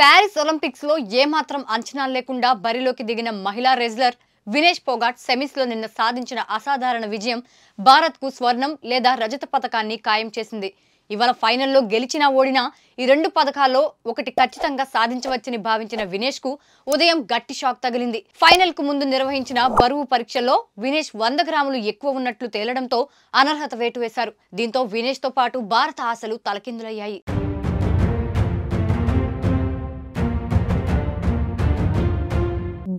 Paris Olympics లో ఏమాత్రం అంచనాలు లేకుండా బరిలోకి దిగిన మహిళా రెజ్లర్ వినేష్ పోగాట్ సెమీస్ లో నిన్న సాధించిన అసాధారణ విజయం భారత్ కు స్వర్ణం లేదా రజత పతకాన్ని ఖాయం చేసింది. ఇవాళ ఫైనల్లో గెలిచినా ఓడినా ఈ రెండు పతకాల్లో ఒకటి ఖచ్చితంగా సాధించవచ్చని భావించిన వినేష్ కు ఉదయం గట్టి షాక్ తగిలింది. ఫైనల్ కు ముందు నిర్వహించిన బరువు పరీక్షల్లో వినేష్ 100 గ్రాములు ఎక్కువ ఉన్నట్లు తేలడంతో అనర్హత వేటు వేశారు. దీంతో వినేష్ తో పాటు భారత ఆశలు తలకిందులయ్యాయి.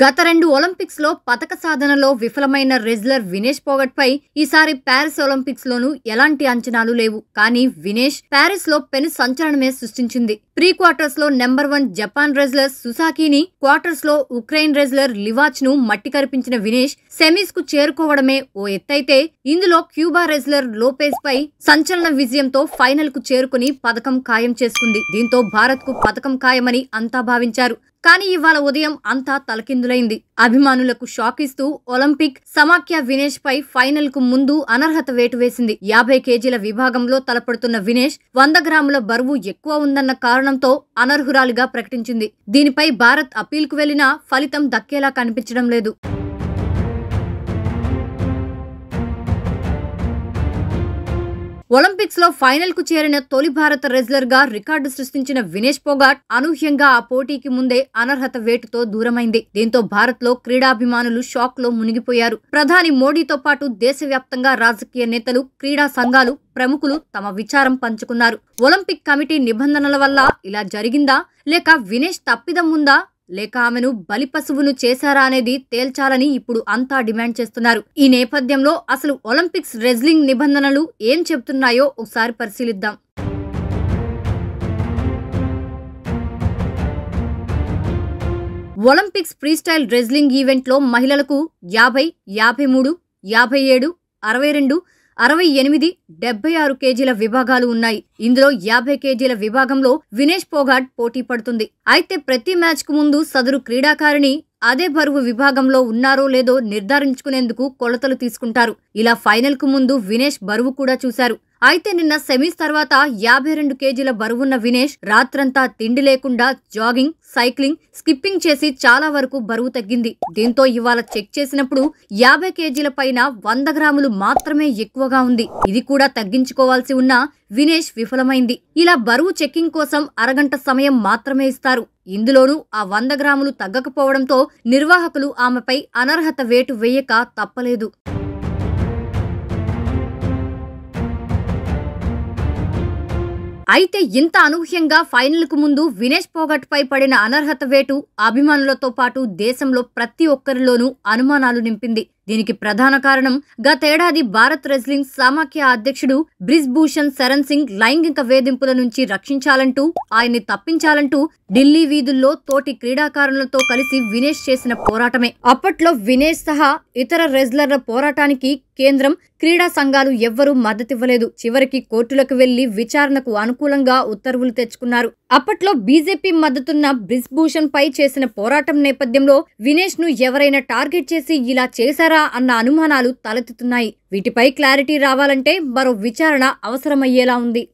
గత 2 ఒలింపిక్స్ లో పతక సాధనలో విఫలమైన రెజ్లర్ వినేష్ పోగట్ పై ఈసారి ప్యారిస్ ఒలింపిక్స్ లోనూ ఎలాంటి అంచనాలు లేవు. కానీ వినేష్ ప్యారిస్ లో పెను సంచలనమే సృష్టించింది. ప్రీ క్వార్టర్స్ లో నెంబర్ 1 జపాన్ రెజ్లర్ సుసాకిని, క్వార్టర్స్ లో ఉక్రెయిన్ రెజ్లర్ లివాచ్ ను మట్టి కరిపించిన వినేష్ సెమీస్ కు చేరుకోవడమే ఓ ఎత్తైతే, ఇందులో క్యూబా రెజ్లర్ లోపెజ్ పై సంచలన విజయంతో ఫైనల్ కు చేరుకుని పతకం ఖాయం చేసుకుంది. దీంతో భారత్ కు పతకం ఖాయమని అంతా భావించారు. కానీ ఇవాళ ఉదయం అంతా తలకిందులైంది. అభిమానులకు షాక్ ఇస్తూ ఒలింపిక్ సమాఖ్య వినేష్ పై ఫైనల్ కు ముందు అనర్హత వేటు వేసింది. 50 కేజీల విభాగంలో తలపడుతున్న వినేష్ 100 గ్రాముల బరువు ఎక్కువ ఉందన్న కారణంతో అనర్హురాలిగా ప్రకటించింది. దీనిపై భారత్ అప్పీల్ కు వెళ్లినా ఫలితం దక్కేలా కనిపించడం లేదు. ఒలింపిక్స్ లో ఫైనల్ కు చేరిన తొలి భారత రెజ్లర్ గా రికార్డు సృష్టించిన వినేష్ పోగాట్ అనూహ్యంగా ఆ పోటీకి ముందే అనర్హత వేటుతో దూరమైంది. దీంతో భారత్ లో క్రీడాభిమానులు షాక్ లో మునిగిపోయారు. ప్రధాని మోడీతో పాటు దేశవ్యాప్తంగా రాజకీయ నేతలు, క్రీడా సంఘాలు, ప్రముఖులు తమ విచారం పంచుకున్నారు. ఒలింపిక్ కమిటీ నిబంధనల వల్ల ఇలా జరిగిందా, లేక వినేష్ తప్పిదం ఉందా, లేక ఆమెను బలిపశువును చేశారా అనేది తేల్చాలని ఇప్పుడు అంతా డిమాండ్ చేస్తున్నారు. ఈ నేపథ్యంలో అసలు ఒలింపిక్స్ రెజ్లింగ్ నిబంధనలు ఏం చెబుతున్నాయో ఒకసారి పరిశీలిద్దాం. ఒలింపిక్స్ ఫ్రీస్టైల్ రెజ్లింగ్ ఈవెంట్ లో మహిళలకు 50, 53, 57, 62, 68, 76 కేజీల విభాగాలు ఉన్నాయి. ఇందులో 50 కేజీల విభాగంలో వినేష్ పోగాట్ పోటీ పడుతుంది. అయితే ప్రతి మ్యాచ్ కు ముందు సదరు క్రీడాకారిణి అదే బరువు విభాగంలో ఉన్నారో లేదో నిర్ధారించుకునేందుకు కొలతలు తీసుకుంటారు. ఇలా ఫైనల్ కు ముందు వినేష్ బరువు కూడా చూశారు. అయితే నిన్న సెమీస్ తర్వాత 52 కేజీల బరువున్న వినేష్ రాత్రంతా తిండి లేకుండా జాగింగ్, సైక్లింగ్, స్కిప్పింగ్ చేసి చాలా వరకు బరువు తగ్గింది. దీంతో ఇవాళ చెక్ చేసినప్పుడు 50 కేజీల పైన 100 గ్రాములు మాత్రమే ఎక్కువగా ఉంది. ఇది కూడా తగ్గించుకోవాల్సి ఉన్న వినేష్ విఫలమైంది. ఇలా బరువు చెక్కింగ్ కోసం అరగంట సమయం మాత్రమే ఇస్తారు. ఇందులోనూ ఆ 100 గ్రాములు తగ్గకపోవడంతో నిర్వాహకులు ఆమెపై అనర్హత వేటు వేయక తప్పలేదు. అయితే ఇంత అనూహ్యంగా ఫైనల్ కు ముందు వినేష్ పోగట్ పై పడిన అనర్హత వేటు అభిమానులతో పాటు దేశంలో ప్రతి ఒక్కరిలోనూ అనుమానాలు నింపింది. దీనికి ప్రధాన కారణం గతేడాది భారత్ రెజ్లింగ్ సమాఖ్య అధ్యక్షుడు బ్రిజ్ భూషణ్ శరణ్ సింగ్ లైంగిక వేధింపుల నుంచి రక్షించాలంటూ, ఆయన్ని తప్పించాలంటూ ఢిల్లీ వీధుల్లో తోటి క్రీడాకారులతో కలిసి వినేష్ చేసిన పోరాటమే. అప్పట్లో వినేష్ సహా ఇతర రెజ్లర్ల పోరాటానికి కేంద్రం, క్రీడా సంఘాలు ఎవ్వరూ మద్దతివ్వలేదు. చివరికి కోర్టులకు వెళ్లి విచారణకు అనుకూలంగా ఉత్తర్వులు తెచ్చుకున్నారు. అప్పట్లో బీజేపీ మద్దతున్న బ్రిజ్ భూషణ్ పై చేసిన పోరాటం నేపథ్యంలో వినేష్ ను ఎవరైనా టార్గెట్ చేసి ఇలా చేశారా అన్న అనుమానాలు తలెత్తుతున్నాయి. వీటిపై క్లారిటీ రావాలంటే మరో విచారణ అవసరమయ్యేలా ఉంది.